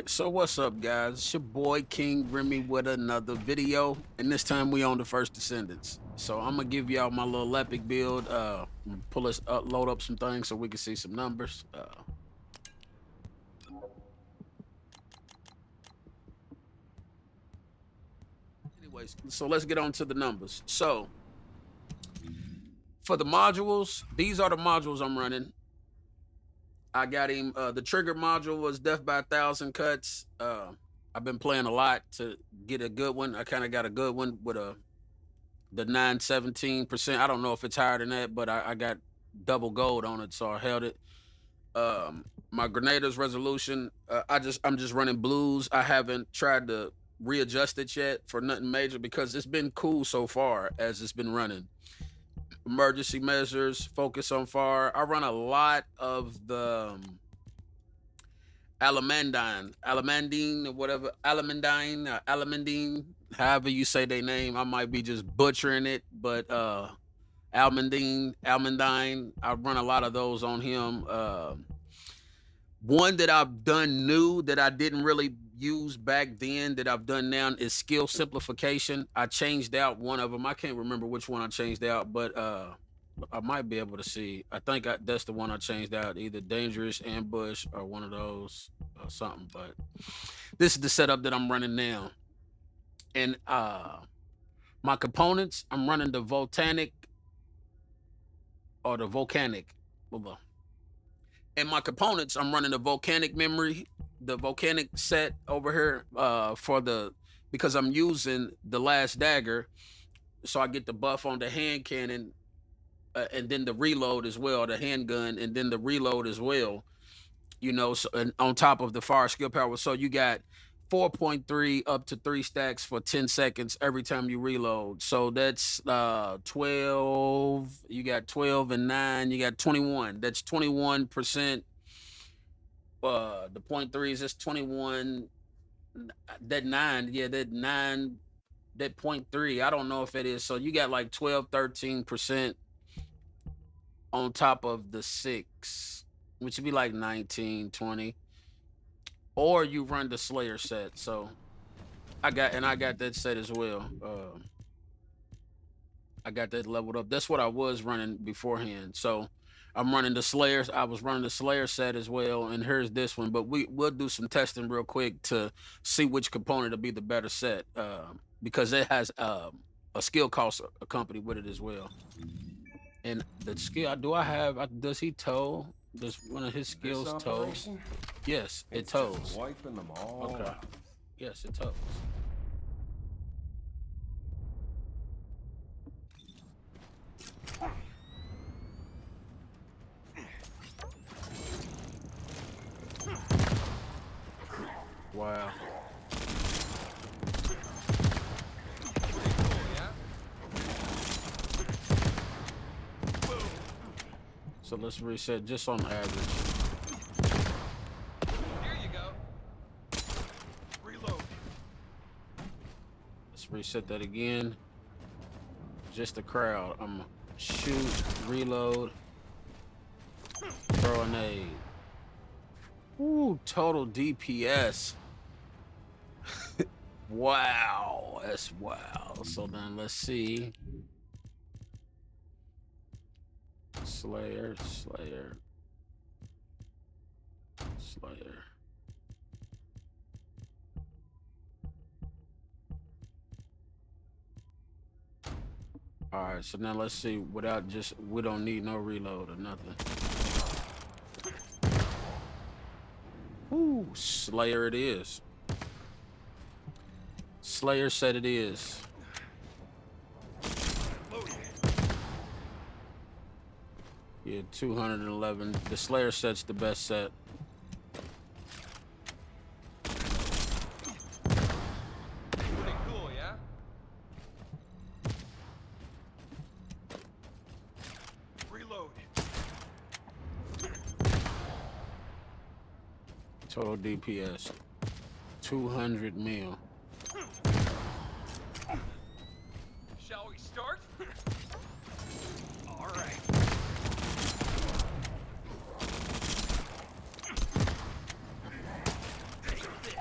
Alright, so what's up guys? It's your boy Kvngremy with another video, and this time we on the First Descendants. So I'm gonna give y'all my little Lepic build, pull us up, load up some things so we can see some numbers. Anyways, so let's get on to the numbers. So for the modules, these are the modules I'm running. I got him. The trigger module was Death by 1,000 cuts. I've been playing a lot to get a good one. I kind of got a good one with the 917%. I don't know if it's higher than that, but I got double gold on it, so I held it. My Grenada's resolution, I'm just running blues. I haven't tried to readjust it yet for nothing major because it's been cool so far as it's been running. Emergency measures, focus on fire. I run a lot of the Alamandine, however you say their name. I might be just butchering it, but Almandine. I run a lot of those on him. One that I've done new that I didn't really use back then that I've done now is skill simplification. I changed out one of them. I can't remember which one I changed out, but I might be able to see. I think that's the one I changed out, either dangerous ambush or one of those or something. But this is the setup that I'm running now. And my components, I'm running the volcanic. And my components, I'm running the volcanic memory, the volcanic set over here because I'm using the last dagger, so I get the buff on the hand cannon, and then the reload as well, the handgun, and then the reload as well. You know, so, and on top of the fire skill power, so you got 4.3 up to 3 stacks for 10 seconds every time you reload. So that's 12. You got 12 and 9. You got 21. That's 21%. The 0.3 is just 21. That 9, yeah, that 9, that 0.3. I don't know if it is. So you got like 12, 13% on top of the 6, which would be like 19, 20. Or you run the Slayer set. So I got that set as well. I got that leveled up. That's what I was running beforehand. So I'm running the Slayers. I was running the Slayer set as well, and here's this one. But we'll do some testing real quick to see which component will be the better set, because it has a skill cost accompanied with it as well. And the skill, does he tow? Does one of his skills tow? Yes, it tows. Wiping them all Okay. out. Yes, it tows. Wow. So let's reset just on average. There you go. Reload. Let's reset that again. Just the crowd. I'm gonna shoot, reload, throw a nade. Ooh, total DPS. Wow, that's wow. So then let's see. Slayer. All right, so now let's see. We don't need no reload or nothing. Ooh, Slayer it is. Slayer said it is. Yeah, 211. The Slayer set's the best set. Pretty cool, yeah? Reload. Total DPS 200 mil. Shall we start? All right. Take this.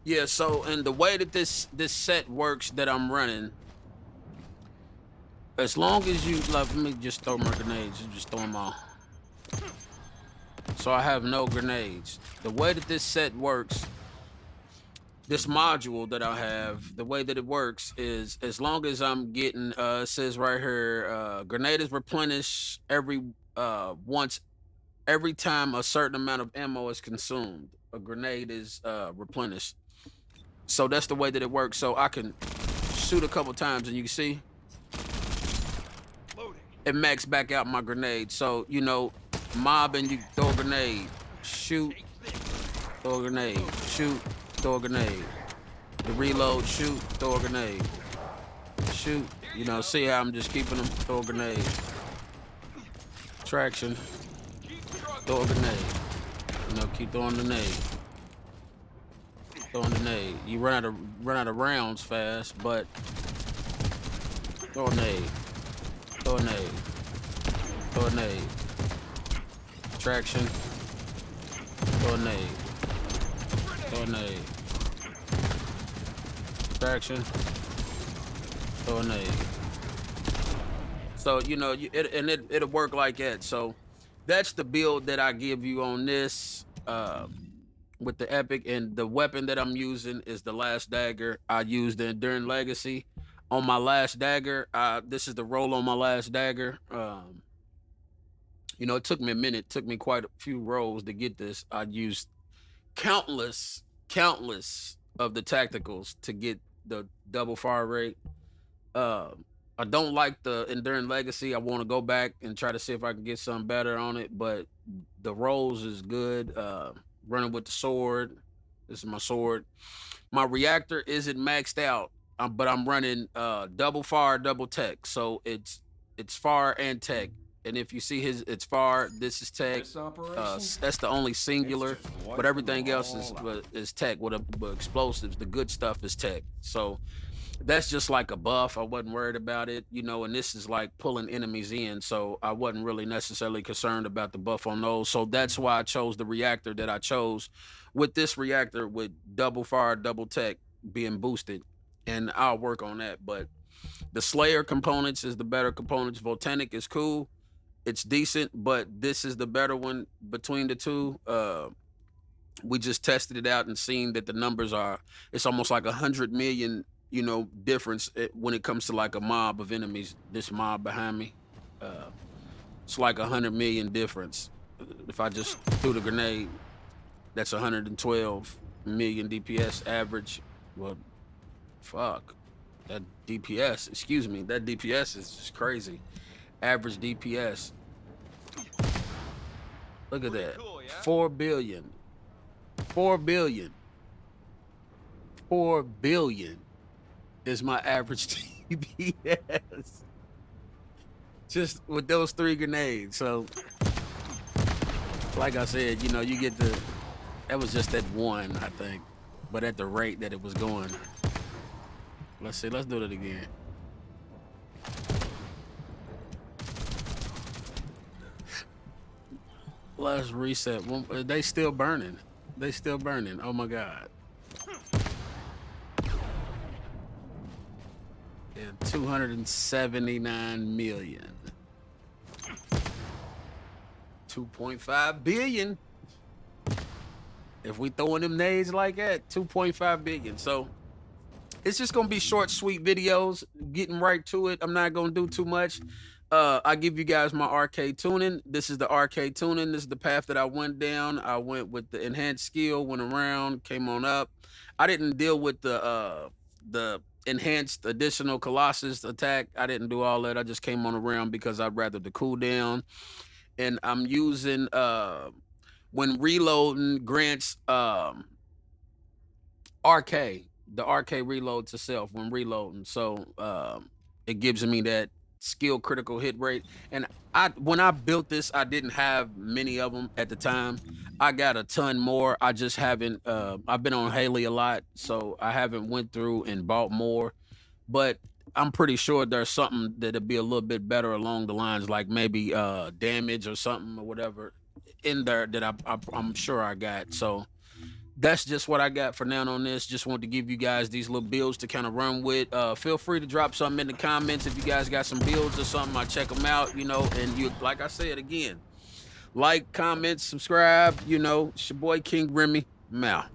Yeah, so and the way that this set works that I'm running, as long as you let me just throw my grenades, you just throw them all. So I have no grenades. The way that this set works, this module that I have, the way that it works is as long as I'm getting it says right here, grenade is replenished once every time a certain amount of ammo is consumed. A grenade is replenished. So that's the way that it works. So I can shoot a couple times and you can see Loading. it max back out my grenade. So, you know, mob and you throw a grenade, shoot, Take this. throw a grenade, shoot, throw a grenade. The reload, shoot, throw a grenade. Shoot, you know, see how I'm just keeping them, throw a grenade. Traction, Keep struggling. throw a grenade. You know, keep throwing the nade. Throwing the nade. You run out of rounds fast, but throw a nade. Throw a nade. Throw a nade. Traction. Throw a nade. Throw a nade. Traction. Throw a nade. So, you know, it'll work like that. So that's the build that I give you on this with the Epic. And the weapon that I'm using is the last dagger I used in during Legacy. On my last dagger, this is the roll on my last dagger. You know, it took me a minute, it took me quite a few rolls to get this. I used countless of the tacticals to get the double fire rate. Uh, I don't like the Enduring Legacy. I want to go back and try to see if I can get something better on it, but the rolls is good. Running with the sword. This is my sword. My reactor isn't maxed out, but I'm running double fire, double tech. So it's fire and tech. And if you see it's fire, this is tech. This operation? That's the only singular, It's just one but everything from else all out. is tech. With explosives, the good stuff is tech. So that's just like a buff. I wasn't worried about it, you know, and this is like pulling enemies in. So I wasn't really necessarily concerned about the buff on those. So that's why I chose the reactor that I chose with this reactor with double fire, double tech being boosted. And I'll work on that. But the Slayer components is the better components. Volcanic is cool. It's decent, but this is the better one between the two. We just tested it out and seen that the numbers are it's almost like 100 million, you know, difference when it comes to like a mob of enemies. This mob behind me, uh it's like 100 million difference. If I just threw the grenade, that's 112 million DPS average. Well, fuck, that DPS, excuse me, that DPS is just crazy. Average DPS, look at Pretty that. cool, yeah? 4 billion, 4 billion, 4 billion is my average DPS just with those 3 grenades. So, like I said, you know, you get that was just that one, I think, but at the rate that it was going. Let's see, let's do it again. Let's reset. They still burning. They still burning. Oh my God. Yeah, 279 million. 2.5 billion. If we throwing them nades like that, 2.5 billion. So it's just gonna be short, sweet videos. Getting right to it. I'm not gonna do too much. I give you guys my arcade tuning. This is the arcade tuning. This is the path that I went down. I went with the enhanced skill, went around, came on up. I didn't deal with the enhanced additional Colossus attack. I didn't do all that. I just came on around because I'd rather the cooldown. And I'm using when reloading grants RK, the RK reloads itself when reloading. So it gives me that skill critical hit rate. And when I built this, I didn't have many of them at the time. I got a ton more. I just haven't I've been on Haley a lot, so I haven't went through and bought more. But I'm pretty sure there's something that'll be a little bit better along the lines, like maybe damage or something or whatever in there that I'm sure I got. So that's just what I got for now on this. Just want to give you guys these little builds to kind of run with. Feel free to drop something in the comments if you guys got some builds or something. I check them out, you know. And you, like I said again, like, comment, subscribe. You know, it's your boy Kvngremy. I'm out.